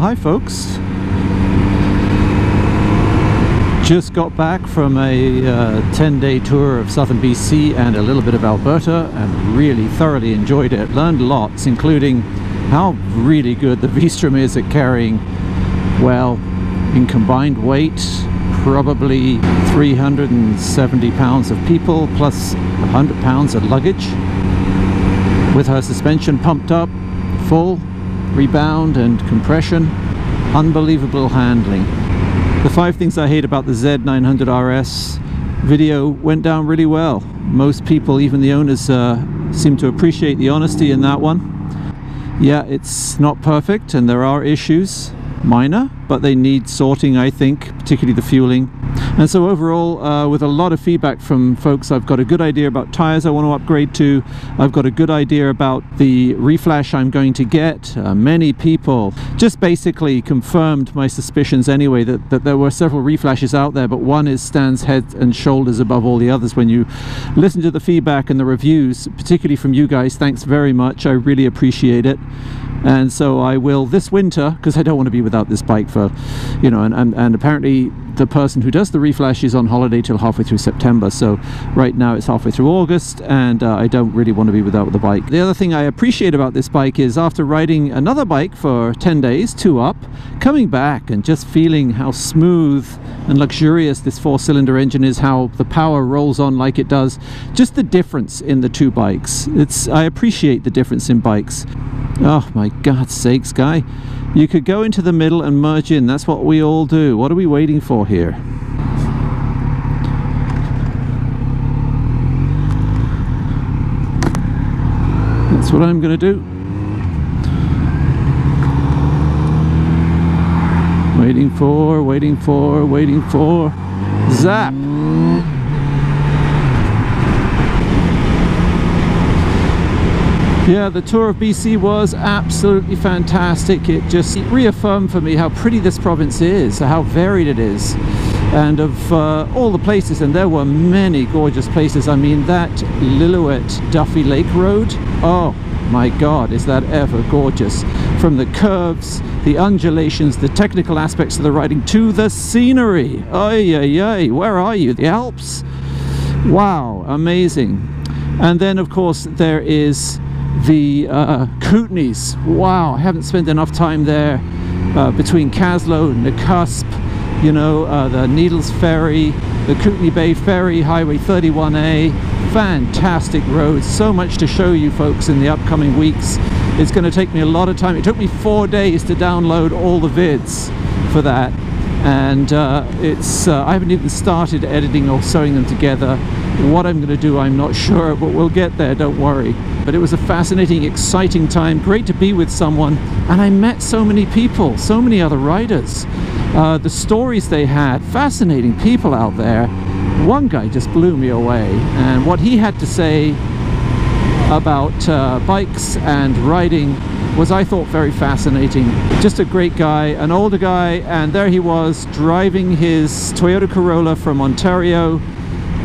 Hi folks, just got back from a 10-day tour of southern BC and a little bit of Alberta, and really thoroughly enjoyed it. Learned lots, including how really good the Vstrom is at carrying, well, in combined weight, probably 370 pounds of people plus 100 pounds of luggage, with her suspension pumped up, full, rebound and compression. Unbelievable handling. The 5 things I hate about the Z900RS video went down really well. Most people, even the owners, seem to appreciate the honesty in that one. Yeah, it's not perfect and there are issues, minor, but they need sorting, I think, particularly the fueling. And so overall, with a lot of feedback from folks, I've got a good idea about tires I want to upgrade to. I've got a good idea about the reflash I'm going to get. Many people just basically confirmed my suspicions anyway, that there were several reflashes out there, but one stands head and shoulders above all the others. When you listen to the feedback and the reviews, particularly from you guys, thanks very much. I really appreciate it. And so I will this winter, because I don't want to be without this bike for, you know, and apparently the person who does the reflash is on holiday till halfway through September, so right now it's halfway through August, and I don't really want to be without the bike. The other thing I appreciate about this bike is, after riding another bike for 10 days, 2 up, coming back and just feeling how smooth and luxurious this 4-cylinder engine is, how the power rolls on like it does, just the difference in the 2 bikes. I appreciate the difference in bikes. Oh my God's sakes, guy. You could go into the middle and merge in. That's what we all do. What are we waiting for here? That's what I'm going to do. Waiting for, zap! Yeah, the tour of BC was absolutely fantastic. It just reaffirmed for me how pretty this province is, how varied it is, and of all the places, and there were many gorgeous places. I mean, that Lillooet Duffy Lake Road, oh my God, is that ever gorgeous. From the curves, the undulations, the technical aspects of the riding, to the scenery. Ay, ay, ay, where are you? The Alps? Wow, amazing. And then, of course, there is the Kootenays. Wow, I haven't spent enough time there, between Caslow and the Cusp, you know, the Needles Ferry, the Kootenay Bay Ferry, Highway 31A. Fantastic roads, so much to show you folks in the upcoming weeks. It's going to take me a lot of time. It took me 4 days to download all the vids for that, and I haven't even started editing or sewing them together. What I'm going to do, I'm not sure, but we'll get there, don't worry. But it was a fascinating, exciting time. Great to be with someone, and I met so many people, so many other riders. The stories they had, fascinating people out there. One guy just blew me away, and what he had to say about bikes and riding was, I thought, very fascinating. Just a great guy, an older guy, and there he was driving his Toyota Corolla from Ontario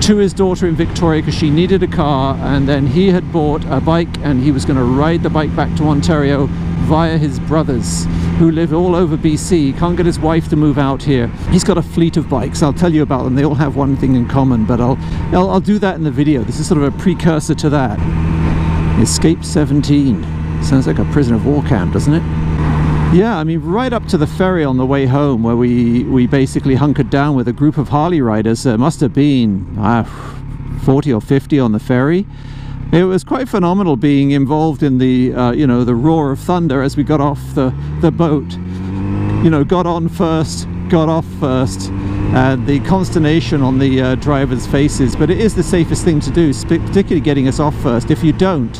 to his daughter in Victoria because she needed a car, and then he had bought a bike and he was going to ride the bike back to Ontario via his brothers who live all over BC. He can't get his wife to move out here. He's got a fleet of bikes. I'll tell you about them. They all have one thing in common, but I'll do that in the video. This is sort of a precursor to that. Escape 17. Sounds like a prisoner of war camp, doesn't it? Yeah, I mean, right up to the ferry on the way home, where we basically hunkered down with a group of Harley riders. There must have been 40 or 50 on the ferry. It was quite phenomenal being involved in the you know, the roar of thunder as we got off the boat. You know, got on first, got off first, and the consternation on the drivers' faces. But it is the safest thing to do, particularly getting us off first. If you don't,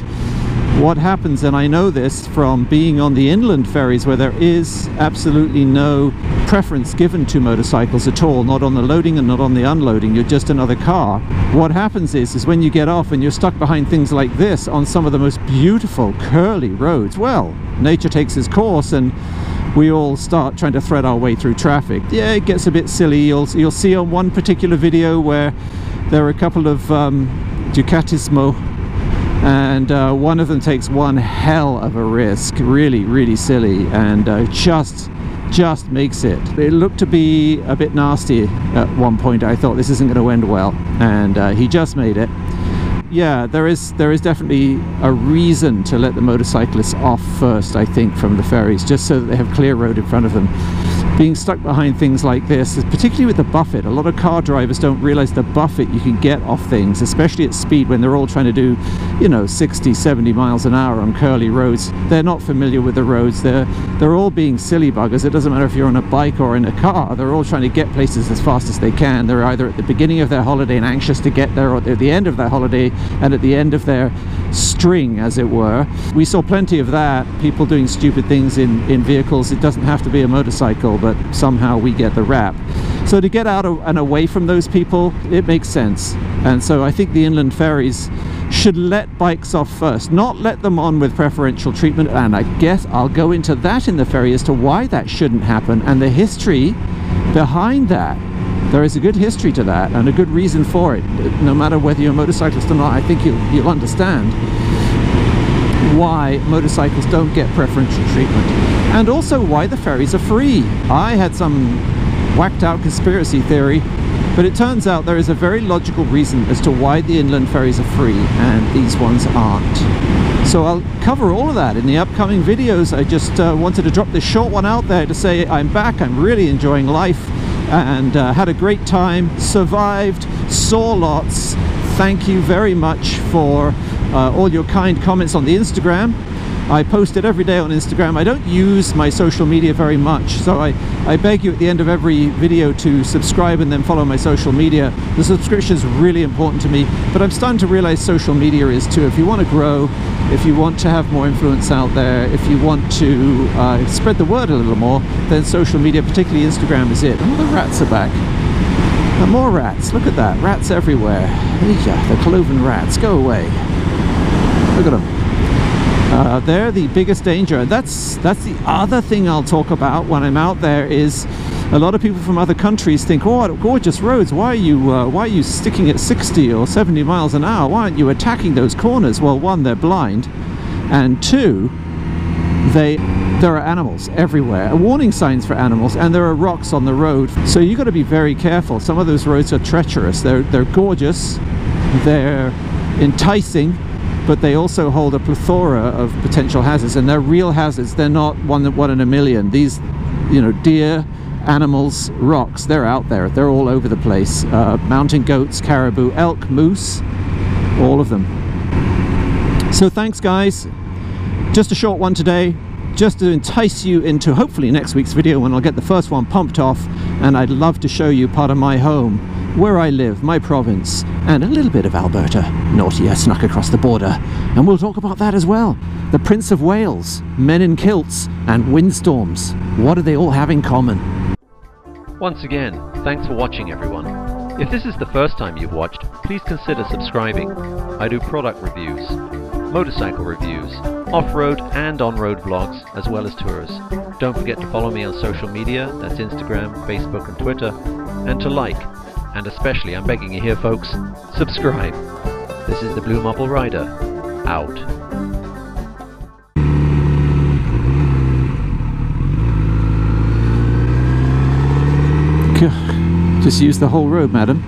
what happens, and I know this from being on the inland ferries where there is absolutely no preference given to motorcycles at all, not on the loading and not on the unloading, you're just another car. What happens is when you get off and you're stuck behind things like this on some of the most beautiful curly roads, well, nature takes its course and we all start trying to thread our way through traffic. Yeah, it gets a bit silly. You'll see on one particular video where there are a couple of Ducatismo, and one of them takes one hell of a risk, really silly, and just just makes it. It looked to be a bit nasty at one point. I thought this isn't going to end well, and he just made it. Yeah, there is definitely a reason to let the motorcyclists off first, I think, from the ferries, just so that they have clear road in front of them. Being stuck behind things like this, particularly with the buffet, a lot of car drivers don't realize the buffet you can get off things, especially at speed when they're all trying to do, you know, 60, 70 miles an hour on curly roads. They're not familiar with the roads. They're all being silly buggers. It doesn't matter if you're on a bike or in a car. They're all trying to get places as fast as they can. They're either at the beginning of their holiday and anxious to get there, or at the end of their holiday and at the end of their string, as it were. We saw plenty of that, people doing stupid things in vehicles. It doesn't have to be a motorcycle, but somehow we get the rap. So to get out and away from those people, it makes sense. And so I think the inland ferries should let bikes off first, not let them on with preferential treatment. And I guess I'll go into that in the ferry as to why that shouldn't happen and the history behind that. There is a good history to that and a good reason for it. No matter whether you're a motorcyclist or not, I think you'll understand why motorcycles don't get preferential treatment, and also why the ferries are free. I had some whacked out conspiracy theory, but it turns out there is a very logical reason as to why the inland ferries are free and these ones aren't. So I'll cover all of that in the upcoming videos. I just wanted to drop this short one out there to say I'm back, I'm really enjoying life, and had a great time, survived, saw lots. Thank you very much for all your kind comments on the Instagram. I post it every day on Instagram. I don't use my social media very much, so I beg you at the end of every video to subscribe and then follow my social media. The subscription is really important to me, but I'm starting to realize social media is too. If you want to grow, if you want to have more influence out there, if you want to spread the word a little more, then social media, particularly Instagram, is it. Oh, the rats are back. And more rats. Look at that. Rats everywhere. The cloven rats. Go away. Look at them. They're the biggest danger. That's the other thing I'll talk about when I'm out there. Is a lot of people from other countries think, oh, what gorgeous roads, why are you sticking at 60 or 70 miles an hour? Why aren't you attacking those corners? Well, one, they're blind, and two, there are animals everywhere, warning signs for animals, and there are rocks on the road, so you've got to be very careful. Some of those roads are treacherous. They're gorgeous, they're enticing, but they also hold a plethora of potential hazards, and they're real hazards. They're not one in a million. These, you know, deer, animals, rocks, they're out there. They're all over the place. Mountain goats, caribou, elk, moose, all of them. So thanks, guys. Just a short one today, just to entice you into hopefully next week's video when I'll get the first one pumped off, and I'd love to show you part of my home, where I live, my province, and a little bit of Alberta. Naughty, I snuck across the border, and we'll talk about that as well. The Prince of Wales, men in kilts, and windstorms. What do they all have in common? Once again, thanks for watching, everyone. If this is the first time you've watched, please consider subscribing. I do product reviews, motorcycle reviews, off-road and on-road vlogs, as well as tours. Don't forget to follow me on social media, that's Instagram, Facebook and Twitter, and to like, and especially, I'm begging you here folks, subscribe. This is the BlueMarbleRider, out. Just use the whole road, madam.